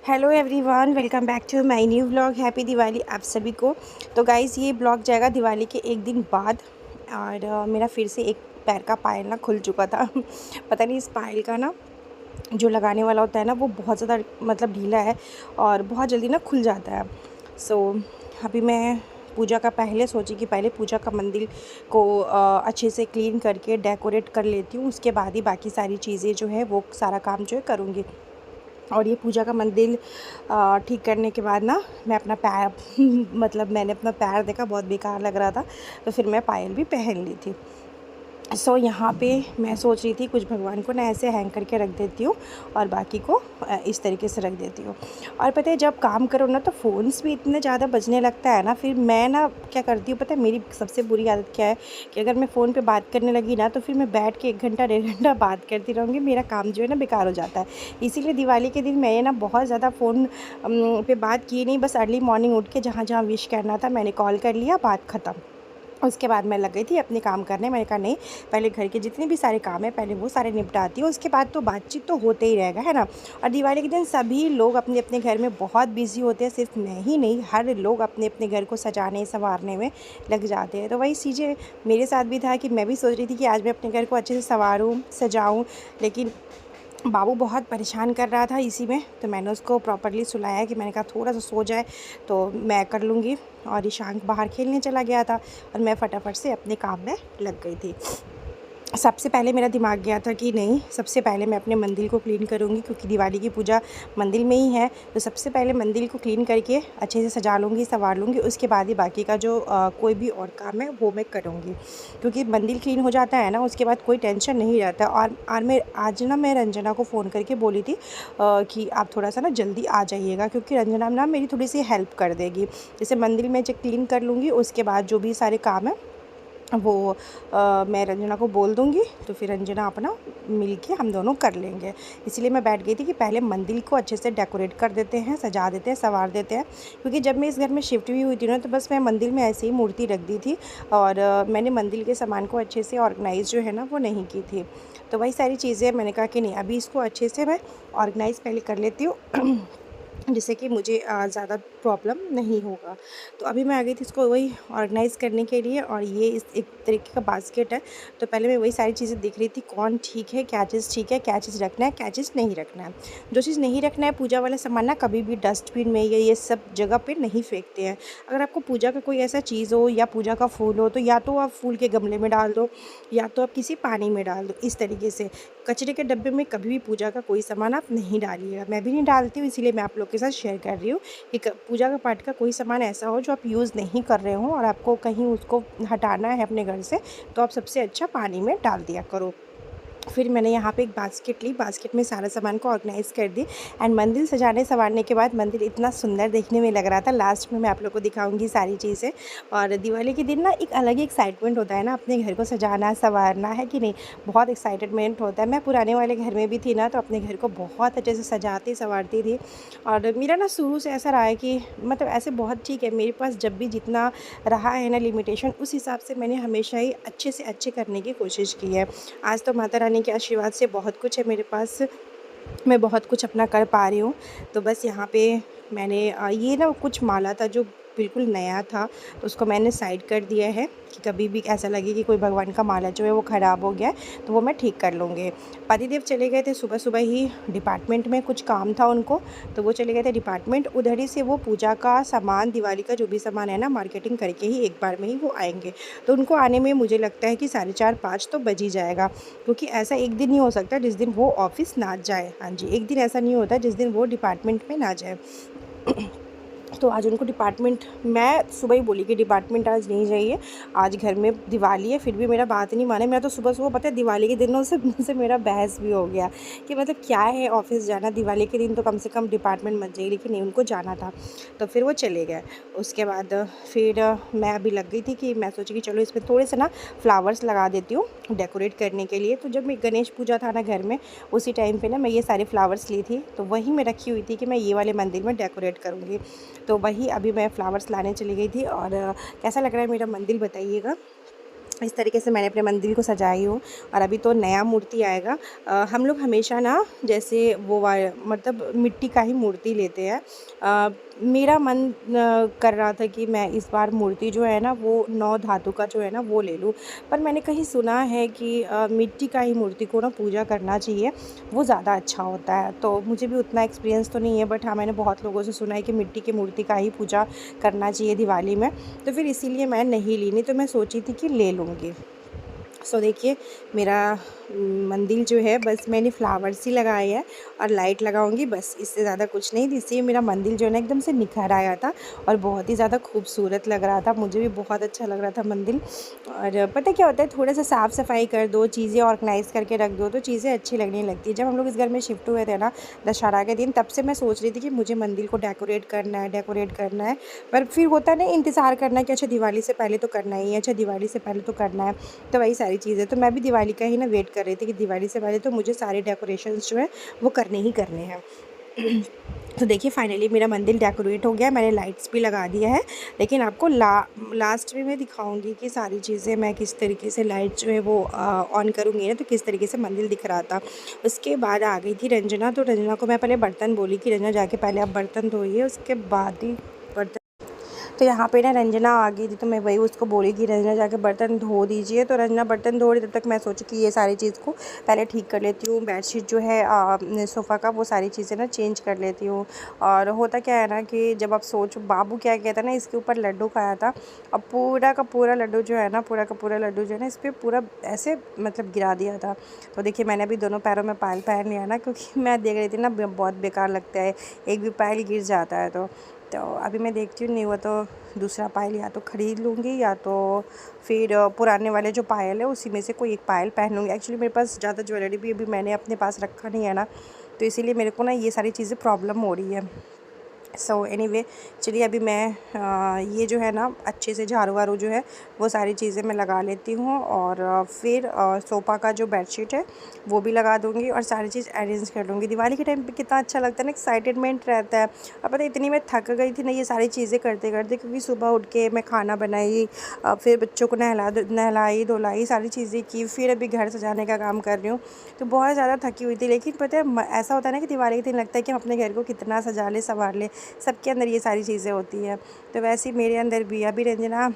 Hello everyone, welcome back to my new vlog. Happy Diwali आप सभी को। तो गाइज़ ये ब्लॉग जाएगा दिवाली के एक दिन बाद। और मेरा फिर से एक पैर का पायल ना खुल चुका था। पता नहीं इस पायल का ना जो लगाने वाला होता है ना वो बहुत ज़्यादा मतलब ढीला है और बहुत जल्दी ना खुल जाता है। सो अभी मैं पूजा का पहले सोची कि पहले पूजा का मंदिर को अच्छे से क्लीन करके डेकोरेट कर लेती हूँ, उसके बाद ही बाकी सारी चीज़ें जो है वो सारा काम जो है करूँगी। और ये पूजा का मंदिर ठीक करने के बाद ना मैं अपना पैर मतलब मैंने अपना पैर देखा, बहुत बेकार लग रहा था, तो फिर मैं पायल भी पहन ली थी। यहाँ पे मैं सोच रही थी कुछ भगवान को ना ऐसे हैंग करके रख देती हूँ और बाकी को इस तरीके से रख देती हूँ। और पता है जब काम करो ना तो फ़ोन्स भी इतने ज़्यादा बजने लगता है ना, फिर मैं ना क्या करती हूँ पता है मेरी सबसे बुरी आदत क्या है कि अगर मैं फ़ोन पे बात करने लगी ना तो फिर मैं बैठ के 1 घंटा 1.5 घंटा बात करती रहूँगी, मेरा काम जो है ना बेकार हो जाता है। इसीलिए दिवाली के दिन मैंने ना बहुत ज़्यादा फ़ोन पे बात की नहीं, बस अर्ली मॉर्निंग उठ के जहाँ जहाँ विश करना था मैंने कॉल कर लिया, बात ख़त्म। उसके बाद मैं लग गई थी अपने काम करने। मैंने कहा नहीं, पहले घर के जितने भी सारे काम हैं पहले वो सारे निपटाती हूँ, उसके बाद तो बातचीत तो होते ही रहेगा, है ना। और दिवाली के दिन सभी लोग अपने अपने घर में बहुत बिजी होते हैं, सिर्फ मैं ही नहीं, हर लोग अपने अपने घर को सजाने संवारने में लग जाते हैं। तो वही चीज़ें मेरे साथ भी था कि मैं भी सोच रही थी कि आज मैं अपने घर को अच्छे से संवारूँ सजाऊँ, लेकिन बाबू बहुत परेशान कर रहा था इसी में, तो मैंने उसको प्रॉपर्ली सुलाया कि मैंने कहा थोड़ा-सा सो जाए तो मैं कर लूँगी। और ईशांक बाहर खेलने चला गया था और मैं फटाफट से अपने काम में लग गई थी। सबसे पहले मेरा दिमाग गया था कि नहीं, सबसे पहले मैं अपने मंदिर को क्लीन करूँगी क्योंकि दिवाली की पूजा मंदिर में ही है। तो सबसे पहले मंदिर को क्लीन करके अच्छे से सजा लूँगी, संवार लूँगी, उसके बाद ही बाकी का जो कोई भी और काम है वो मैं करूँगी। क्योंकि मंदिर क्लीन हो जाता है ना, उसके बाद कोई टेंशन नहीं रहता। और मैं आज ना मैं रंजना को फ़ोन करके बोली थी कि आप थोड़ा-सा ना जल्दी आ जाइएगा, क्योंकि रंजना ना मेरी थोड़ी-सी हेल्प कर देगी। जैसे मंदिर में जब क्लीन कर लूँगी उसके बाद जो भी सारे काम है वो मैं रंजना को बोल दूँगी, तो फिर रंजना अपना मिल के हम दोनों कर लेंगे। इसलिए मैं बैठ गई थी कि पहले मंदिर को अच्छे से डेकोरेट कर देते हैं, सजा देते हैं, सँवार देते हैं। क्योंकि जब मैं इस घर में शिफ्ट भी हुई थी ना तो बस मैं मंदिर में ऐसे ही मूर्ति रख दी थी और मैंने मंदिर के सामान को अच्छे से ऑर्गेनाइज़ जो है ना वो नहीं की थी। तो वही सारी चीज़ें मैंने कहा कि नहीं, अभी इसको अच्छे से मैं ऑर्गेनाइज़ पहले कर लेती हूँ। जिससे कि मुझे ज़्यादा प्रॉब्लम नहीं होगा। तो अभी मैं आ गई थी इसको वही ऑर्गेनाइज़ करने के लिए। और ये इस एक तरीके का बास्केट है, तो पहले मैं वही सारी चीज़ें देख रही थी कौन ठीक है, क्या चीज़ ठीक है, क्या चीज़ रखना है, क्या चीज़ नहीं रखना है। जो चीज़ नहीं रखना है पूजा वाला सामान ना कभी भी डस्टबिन में या ये सब जगह पे नहीं फेंकते हैं। अगर आपको पूजा का कोई ऐसा चीज़ हो या पूजा का फूल हो तो या तो आप फूल के गमले में डाल दो या तो आप किसी पानी में डाल दो। इस तरीके से कचरे के डब्बे में कभी भी पूजा का कोई सामान आप नहीं डालिएगा। मैं भी नहीं डालती हूँ, इसीलिए मैं आप लोग के साथ शेयर कर रही हूँ कि पूजा का पाठ का कोई सामान ऐसा हो जो आप यूज़ नहीं कर रहे हो और आपको कहीं उसको हटाना है अपने घर से, तो आप सबसे अच्छा पानी में डाल दिया करो। फिर मैंने यहाँ पे एक बास्केट ली, बास्केट में सारा सामान को ऑर्गेनाइज़ कर दी। एंड मंदिर सजाने संवारने के बाद मंदिर इतना सुंदर देखने में लग रहा था। लास्ट में मैं आप लोग को दिखाऊंगी सारी चीज़ें। और दिवाली के दिन ना एक अलग ही एक्साइटमेंट होता है ना, अपने घर को सजाना संवारना, है कि नहीं। बहुत एक्साइटमेंट होता है। मैं पुराने वाले घर में भी थी ना तो अपने घर को बहुत अच्छे से सजाती संवारती थी। और मेरा ना शुरू से ऐसा रहा है कि मतलब ऐसे बहुत ठीक है, मेरे पास जब भी जितना रहा है ना लिमिटेशन, उस हिसाब से मैंने हमेशा ही अच्छे से अच्छे करने की कोशिश की है। आज तो माता रानी के आशीर्वाद से बहुत कुछ है मेरे पास, मैं बहुत कुछ अपना कर पा रही हूँ। तो बस यहाँ पे मैंने ये ना कुछ माला था जो बिल्कुल नया था, तो उसको मैंने साइड कर दिया है कि कभी भी ऐसा लगे कि कोई भगवान का माला जो है वो ख़राब हो गया है तो वो मैं ठीक कर लूँगी। पतिदेव चले गए थे सुबह सुबह ही डिपार्टमेंट में, कुछ काम था उनको, तो वो चले गए थे डिपार्टमेंट। उधर ही से वो पूजा का सामान, दिवाली का जो भी सामान है ना, मार्केटिंग करके ही एक बार में ही वो आएंगे। तो उनको आने में मुझे लगता है कि 4:30-5 तो बज ही जाएगा, क्योंकि ऐसा एक दिन नहीं हो सकता जिस दिन वो ऑफ़िस ना जाए। हाँ जी, एक दिन ऐसा नहीं होता जिस दिन वो डिपार्टमेंट में ना जाए। तो आज उनको डिपार्टमेंट, मैं सुबह ही बोली कि डिपार्टमेंट आज नहीं जाइए, आज घर में दिवाली है, फिर भी मेरा बात नहीं माने। मेरा तो सुबह-सुबह पता है दिवाली के दिनों से मुझसे मेरा बहस भी हो गया कि मतलब क्या है ऑफ़िस जाना, दिवाली के दिन तो कम से कम डिपार्टमेंट मत जाइए, लेकिन नहीं, उनको जाना था। तो फिर वो चले गए। उसके बाद फिर मैं अभी लग गई थी कि मैं सोची कि चलो इसमें थोड़े से ना फ्लावर्स लगा देती हूँ डेकोरेट करने के लिए। तो जब मैं गणेश पूजा था ना घर में, उसी टाइम पे ना मैं ये सारे फ्लावर्स ली थी, तो वही मैं रखी हुई थी कि मैं ये वाले मंदिर में डेकोरेट करूँगी। तो वही अभी मैं फ्लावर्स लाने चली गई थी। और कैसा लग रहा है मेरा मंदिर बताइएगा। इस तरीके से मैंने अपने मंदिर को सजाई हूँ। और अभी तो नया मूर्ति आएगा। हम लोग हमेशा ना जैसे वो मतलब मिट्टी का ही मूर्ति लेते हैं। मेरा मन कर रहा था कि मैं इस बार मूर्ति जो है ना वो 9 धातु का जो है ना वो ले लूँ। पर मैंने कहीं सुना है कि मिट्टी का ही मूर्ति को ना पूजा करना चाहिए, वो ज़्यादा अच्छा होता है। तो मुझे भी उतना एक्सपीरियंस तो नहीं है, बट हाँ, मैंने बहुत लोगों से सुना है कि मिट्टी की मूर्ति का ही पूजा करना चाहिए दिवाली में। तो फिर इसीलिए मैं नहीं ली, नहीं तो मैं सोची थी कि ले लूँगी। सो देखिए, मेरा मंदिर जो है बस मैंने फ्लावर्स ही लगाए हैं और लाइट लगाऊंगी, बस इससे ज़्यादा कुछ नहीं। इससे मेरा मंदिर जो है ना एकदम से निखर आया था और बहुत ही ज़्यादा खूबसूरत लग रहा था। मुझे भी बहुत अच्छा लग रहा था मंदिर। और पता क्या होता है, थोड़ा सा साफ़ सफाई कर दो, चीज़ें ऑर्गेनाइज़ करके रख दो तो चीज़ें अच्छी लगने लगती है। जब हम लोग इस घर में शिफ्ट हुए थे ना दशहरा के दिन, तब से मैं सोच रही थी कि मुझे मंदिर को डेकोरेट करना है, डेकोरेट करना है। पर फिर होता है ना इंतज़ार करना कि अच्छा दिवाली से पहले तो करना ही है, अच्छा दिवाली से पहले तो करना है। तो वही सारी चीज़ें, तो मैं भी दिवाली का ही ना वेट कर रही थी कि दिवाली से पहले तो मुझे सारे डेकोरेशंस जो है वो करने ही करने हैं। तो देखिए फाइनली मेरा मंदिर डेकोरेट हो गया है, मैंने लाइट्स भी लगा दिया है। लेकिन आपको लास्ट में मैं दिखाऊंगी कि सारी चीज़ें मैं किस तरीके से लाइट जो है वो ऑन करूँगी ना, तो किस तरीके से मंदिर दिख रहा था। उसके बाद आ गई थी रंजना, तो रंजना को मैं पहले बर्तन बोली कि रंजना जाके पहले आप बर्तन धोइए, उसके बाद ही बर्तन। तो यहाँ पे ना रंजना आ गई थी, तो मैं वही उसको बोली कि रंजना जाके बर्तन धो दीजिए। तो रंजना बर्तन धो रही, तब तक मैं सोची कि ये सारी चीज़ को पहले ठीक कर लेती हूँ। बेडशीट जो है सोफ़ा का, वो सारी चीज़ें ना चेंज कर लेती हूँ। और होता क्या है ना कि जब आप सोचो, बाबू क्या कहता है ना, इसके ऊपर लड्डू खाया था, अब पूरा का पूरा लड्डू जो है ना, पूरा का पूरा लड्डू जो है ना इस पर पूरा ऐसे मतलब गिरा दिया था। तो देखिए मैंने अभी दोनों पैरों में पायल पहन लिया ना, क्योंकि मैं देख रही थी ना बहुत बेकार लगता है, एक भी पायल गिर जाता है। तो अभी मैं देखती हूँ, नहीं हुआ तो दूसरा पायल या तो ख़रीद लूँगी या तो फिर पुराने वाले जो पायल है उसी में से कोई एक पायल पहन लूँगी। एक्चुअली मेरे पास ज़्यादा ज्वेलरी भी अभी मैंने अपने पास रखा नहीं है ना, तो इसीलिए मेरे को ना ये सारी चीज़ें प्रॉब्लम हो रही है। सो एनीवे, चलिए अभी मैं ये जो है ना अच्छे से झाड़ू वारू जो है वो सारी चीज़ें मैं लगा लेती हूँ। और फिर सोफ़ा का जो बेडशीट है वो भी लगा दूँगी और सारी चीज़ अरेंज कर लूँगी। दिवाली के टाइम पे कितना अच्छा लगता है ना, एक्साइटेडमेंट रहता है। और पता है इतनी मैं थक गई थी ना ये सारी चीज़ें करते करते, क्योंकि सुबह उठ के मैं खाना बनाई, फिर बच्चों को नहलाई धुलाई सारी चीज़ें की, फिर अभी घर सजाने का काम कर रही हूँ। तो बहुत ज़्यादा थकी हुई थी। लेकिन पता है ऐसा होता है ना कि दिवाली के दिन लगता है कि हम अपने घर को कितना सजा ले संवार ले, सबके अंदर ये सारी चीज़ें होती हैं। तो वैसे ही मेरे अंदर भी अभी रंजना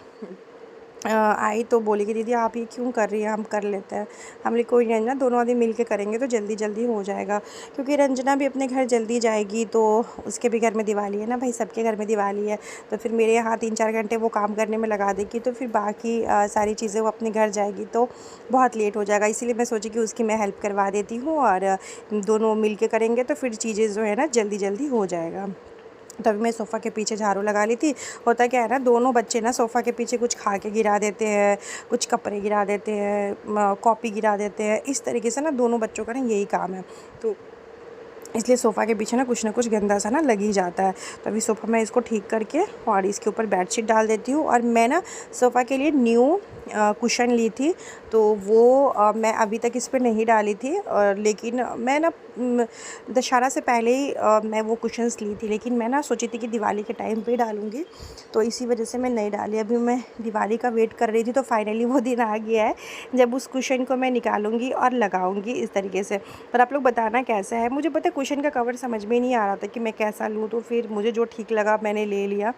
आई तो बोली कि दीदी आप ये क्यों कर रही हैं, हम कर लेते हैं। हमने कोई नहीं रंजना, दोनों आदमी मिल के करेंगे तो जल्दी जल्दी हो जाएगा। क्योंकि रंजना भी अपने घर जल्दी जाएगी, तो उसके भी घर में दिवाली है ना भाई, सबके घर में दिवाली है। तो फिर मेरे यहाँ 3-4 घंटे वो काम करने में लगा देगी, तो फिर बाकी सारी चीज़ें वो अपने घर जाएगी तो बहुत लेट हो जाएगा। इसीलिए मैं सोची कि उसकी मैं हेल्प करवा देती हूँ और दोनों मिल के करेंगे तो फिर चीज़ें जो है ना जल्दी जल्दी हो जाएगा। तभी मैं सोफ़ा के पीछे झाड़ू लगा ली थी। होता क्या है ना, दोनों बच्चे ना सोफ़ा के पीछे कुछ खा के गिरा देते हैं, कुछ कपड़े गिरा देते हैं, कॉपी गिरा देते हैं। इस तरीके से ना दोनों बच्चों का ना यही काम है। तो इसलिए सोफ़ा के पीछे ना कुछ गंदा सा ना लग ही जाता है। तो अभी सोफ़ा मैं इसको ठीक करके और इसके ऊपर बेडशीट डाल देती हूँ। और मैं ना सोफ़ा के लिए न्यू कुशन ली थी, तो वो मैं अभी तक इस पे नहीं डाली थी। लेकिन मैं ना दशहरा से पहले ही मैं वो कुशन्स ली थी, लेकिन मैं ना सोची थी कि दिवाली के टाइम पे डालूँगी, तो इसी वजह से मैं नहीं डाली। अभी मैं दिवाली का वेट कर रही थी, तो फाइनली वो दिन आ गया है जब उस कुशन को मैं निकालूँगी और लगाऊँगी इस तरीके से। पर आप लोग बताना कैसा है। मुझे पता है कुशन का कवर समझ में नहीं आ रहा था कि मैं कैसा लूँ, तो फिर मुझे जो ठीक लगा मैंने ले लिया।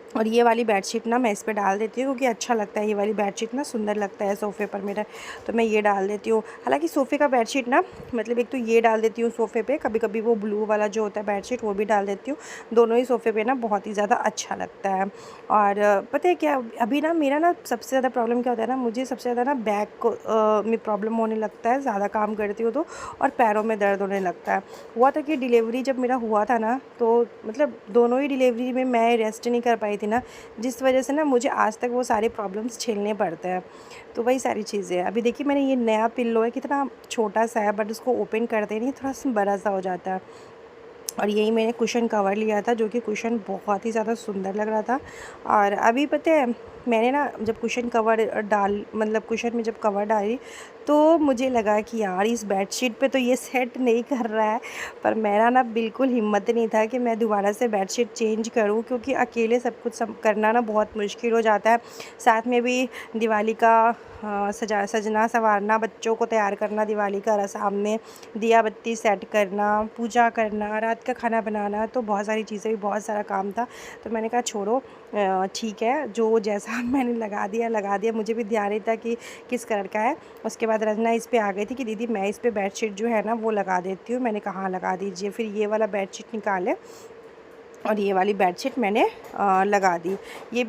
और ये वाली बेडशीट ना मैं इस पे डाल देती हूँ, क्योंकि अच्छा लगता है, ये वाली बेडशीट ना सुंदर लगता है सोफ़े पर मेरा, तो मैं ये डाल देती हूँ। हालांकि सोफ़े का बेडशीट ना मतलब एक तो ये डाल देती हूँ सोफ़े पे, कभी कभी वो ब्लू वाला जो होता है बेडशीट वो भी डाल देती हूँ। दोनों ही सोफ़े पे ना बहुत ही ज़्यादा अच्छा लगता है। और पता है क्या, अभी ना मेरा ना सबसे ज़्यादा प्रॉब्लम क्या होता है ना, मुझे सबसे ज़्यादा ना बैक को में प्रॉब्लम होने लगता है, ज़्यादा काम करती हूँ तो, और पैरों में दर्द होने लगता है। हुआ था कि डिलीवरी जब मेरा हुआ था ना, तो मतलब दोनों ही डिलीवरी में मैं रेस्ट नहीं कर पाई थी ना, जिस वजह से ना मुझे आज तक वो सारे प्रॉब्लम्स झेलने पड़ते हैं। तो वही सारी चीज़ें हैं। अभी देखिए मैंने ये नया पिल्लो है, कितना छोटा सा है, बट उसको ओपन करते नहीं थोड़ा सा बड़ा सा हो जाता है। और यही मैंने कुशन कवर लिया था, जो कि कुशन बहुत ही ज़्यादा सुंदर लग रहा था। और अभी पता है मैंने ना जब कुशन कवर डाल मतलब कुशन में जब कवर डाली, तो मुझे लगा कि यार इस बेडशीट पे तो ये सेट नहीं कर रहा है, पर मेरा ना बिल्कुल हिम्मत नहीं था कि मैं दोबारा से बेडशीट चेंज करूं, क्योंकि अकेले सब कुछ करना ना बहुत मुश्किल हो जाता है। साथ में भी दिवाली का सजना संवारना, बच्चों को तैयार करना, दिवाली का सामने दिया बत्ती सेट करना, पूजा करना, रात का खाना बनाना, तो बहुत सारी चीज़ें भी, बहुत सारा काम था। तो मैंने कहा छोड़ो, ठीक है, जो जैसा मैंने लगा दिया। मुझे भी ध्यान नहीं था कि किस कलर का है। उसके बाद रंजना इस पे आ गई थी कि दीदी मैं इस पे बेडशीट जो है ना वो लगा देती हूँ। मैंने कहा हाँ लगा दीजिए। फिर ये वाला बेडशीट निकाले और ये वाली बेडशीट मैंने लगा दी। ये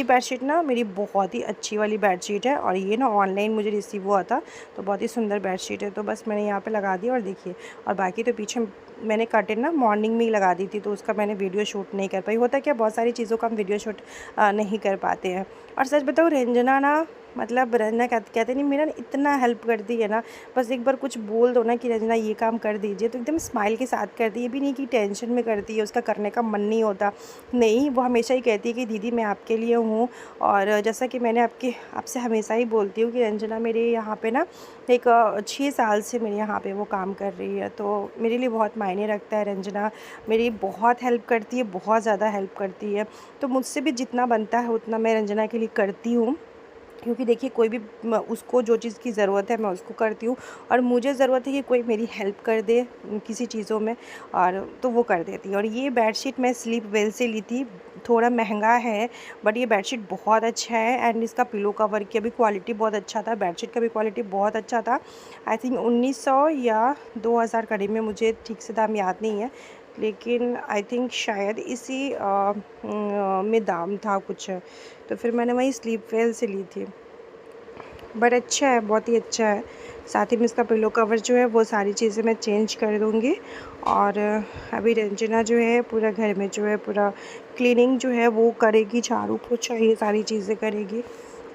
बेडशीट ना मेरी बहुत ही अच्छी वाली बेडशीट है, और ये ना ऑनलाइन मुझे रिसीव हुआ था, तो बहुत ही सुंदर बेडशीट है। तो बस मैंने यहाँ पे लगा दी, और देखिए, और बाकी तो पीछे मैंने कर्टेन ना मॉर्निंग में ही लगा दी थी, तो उसका मैंने वीडियो शूट नहीं कर पाई। होता क्या, बहुत सारी चीज़ों का हम वीडियो शूट नहीं कर पाते हैं। और सच बताऊँ, रंजना ना मतलब रंजना कहते नहीं, मेरा इतना हेल्प करती है ना, बस एक बार कुछ बोल दो ना कि रंजना ये काम कर दीजिए, तो एकदम स्माइल के साथ करती है। ये भी नहीं कि टेंशन में करती है, उसका करने का मन नहीं होता, नहीं, वो हमेशा ही कहती है कि दीदी मैं आपके लिए हूँ। और जैसा कि मैंने आपसे हमेशा ही बोलती हूँ कि रंजना मेरे यहाँ पे ना एक 6 साल से मेरे यहाँ पे वो काम कर रही है, तो मेरे लिए बहुत मायने रखता है। रंजना मेरी बहुत हेल्प करती है, बहुत ज़्यादा हेल्प करती है। तो मुझसे भी जितना बनता है उतना मैं रंजना के लिए करती हूँ, क्योंकि देखिए कोई भी उसको जो चीज़ की ज़रूरत है मैं उसको करती हूँ, और मुझे ज़रूरत है कि कोई मेरी हेल्प कर दे किसी चीज़ों में, और तो वो कर देती है। और ये बेडशीट मैं स्लीप वेल से ली थी, थोड़ा महंगा है, बट ये बेडशीट बहुत अच्छा है। एंड इसका पिलो कवर की भी क्वालिटी बहुत अच्छा था, बेडशीट का भी क्वालिटी बहुत अच्छा था। आई थिंक 1900 या 2000 करीब में, मुझे ठीक से दाम याद नहीं है, लेकिन आई थिंक शायद इसी में दाम था कुछ। तो फिर मैंने वही स्लीप वेल से ली थी, बट अच्छा है, बहुत ही अच्छा है। साथ ही में इसका पिलो कवर जो है वो सारी चीज़ें मैं चेंज कर दूँगी। और अभी रंजना जो है पूरा घर में जो है पूरा क्लीनिंग जो है वो करेगी, झाड़ू पोछा ये सारी चीज़ें करेगी।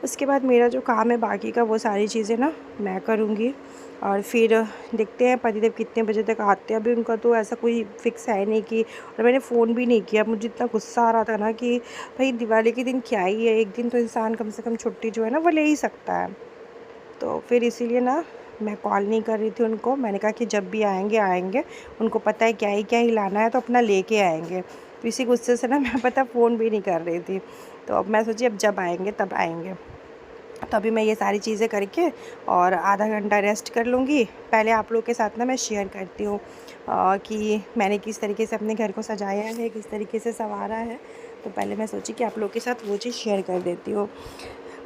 उसके बाद मेरा जो काम है बाकी का वो सारी चीज़ें ना मैं करूँगी। और फिर देखते हैं पतिदेव कितने बजे तक आते हैं। अभी उनका तो ऐसा कोई फ़िक्स है नहीं कि, और मैंने फ़ोन भी नहीं किया। मुझे इतना गुस्सा आ रहा था ना कि भाई दिवाली के दिन क्या ही है, एक दिन तो इंसान कम से कम छुट्टी जो है ना वो ले ही सकता है। तो फिर इसीलिए ना मैं कॉल नहीं कर रही थी उनको। मैंने कहा कि जब भी आएँगे आएँगे, उनको पता है क्या ही लाना है तो अपना लेके आएँगे। तो इसी गुस्से से ना मैं पता फ़ोन भी नहीं कर रही थी। तो अब मैं सोची अब जब आएँगे तब आएँगे। तो अभी मैं ये सारी चीज़ें करके और आधा घंटा रेस्ट कर लूँगी। पहले आप लोग के साथ ना मैं शेयर करती हूँ कि मैंने किस तरीके से अपने घर को सजाया है, किस तरीके से सँवारा है। तो पहले मैं सोची कि आप लोग के साथ वो चीज़ शेयर कर देती हूँ।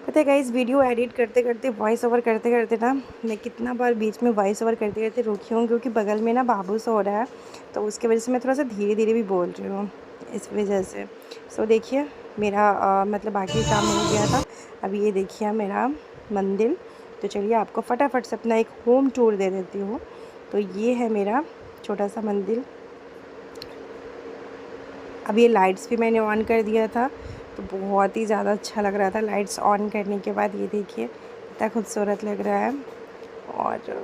पता है गाइस, वीडियो एडिट करते-करते, वॉइस ओवर करते-करते ना मैं कितना बार बीच में वॉइस ओवर करते-करते रुकी हूँ, क्योंकि बगल में ना बाबू सो रहा है, तो उसकी वजह से मैं थोड़ा-सा धीरे-धीरे भी बोल रही हूँ, इस वजह से। सो देखिए मेरा मतलब बाकी काम हो गया था। अभी ये देखिए मेरा मंदिर। तो चलिए आपको फटाफट से अपना एक होम टूर दे देती हूँ। तो ये है मेरा छोटा-सा मंदिर। अब ये लाइट्स भी मैंने ऑन कर दिया था, तो बहुत ही ज़्यादा अच्छा लग रहा था लाइट्स ऑन करने के बाद। ये देखिए कितना खूबसूरत लग रहा है। और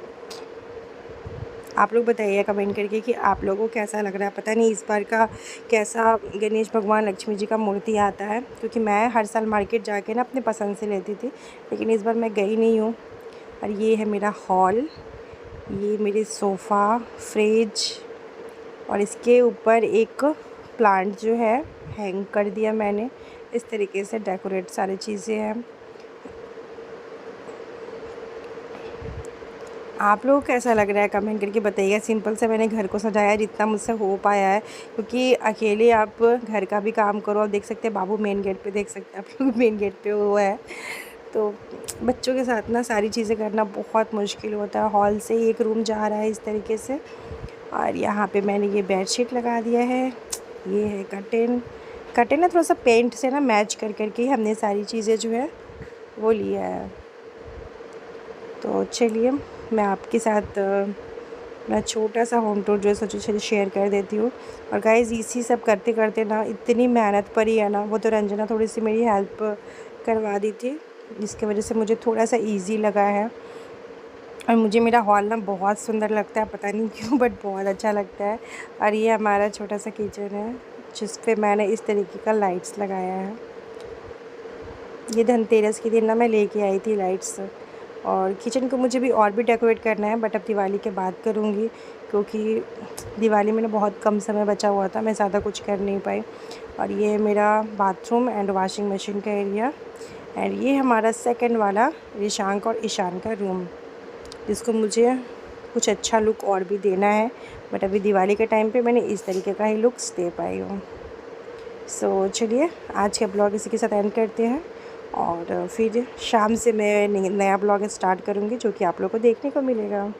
आप लोग बताइए कमेंट करके कि आप लोगों को कैसा लग रहा है। पता नहीं इस बार का कैसा गणेश भगवान, लक्ष्मी जी का मूर्ति आता है, क्योंकि मैं हर साल मार्केट जाके ना अपने पसंद से लेती थी, लेकिन इस बार मैं गई नहीं हूँ। और ये है मेरा हॉल, ये मेरे सोफ़ा, फ्रिज, और इसके ऊपर एक प्लांट जो है हैंग कर दिया मैंने। इस तरीके से डेकोरेट सारी चीज़ें हैं। आप लोगों को कैसा लग रहा है कमेंट करके बताइएगा। सिंपल से मैंने घर को सजाया जितना मुझसे हो पाया है, क्योंकि अकेले आप घर का भी काम करो। आप देख सकते हैं बाबू मेन गेट पे, देख सकते हैं आप लोग मेन गेट पे वो है। तो बच्चों के साथ ना सारी चीज़ें करना बहुत मुश्किल होता है। हॉल से ही एक रूम जा रहा है इस तरीके से। और यहाँ पे मैंने ये बेडशीट लगा दिया है। ये है कर्टेन ना थोड़ा सा पेंट से ना मैच कर करके ही हमने सारी चीज़ें जो है वो लिया है। तो चलिए मैं आपके साथ मैं छोटा सा होम टूर जो है सोचा चलिए शेयर कर देती हूँ। और गाइज़ इसी सब करते करते ना इतनी मेहनत पड़ी है ना, वो तो रंजना थोड़ी सी मेरी हेल्प करवा दी थी, जिसकी वजह से मुझे थोड़ा सा ईज़ी लगा है। और मुझे मेरा हॉल ना बहुत सुंदर लगता है, पता नहीं क्यों, बट बहुत अच्छा लगता है। और ये हमारा छोटा सा किचन है, जिस पे मैंने इस तरीके का लाइट्स लगाया है। ये धनतेरस के दिन ना मैं लेके आई थी लाइट्स, और किचन को मुझे भी और भी डेकोरेट करना है, बट अब दिवाली के बाद करूँगी, क्योंकि दिवाली में ना बहुत कम समय बचा हुआ था, मैं ज़्यादा कुछ कर नहीं पाई। और ये मेरा बाथरूम एंड वॉशिंग मशीन का एरिया, एंड ये हमारा सेकंड वाला रिशांक और ईशान का रूम, जिसको मुझे कुछ अच्छा लुक और भी देना है, बट अभी दिवाली के टाइम पे मैंने इस तरीके का ही लुक्स दे पाई हूँ। सो चलिए आज का ब्लॉग इसी के साथ एंड करते हैं, और फिर शाम से मैं नया ब्लॉग स्टार्ट करूँगी, जो कि आप लोगों को देखने को मिलेगा।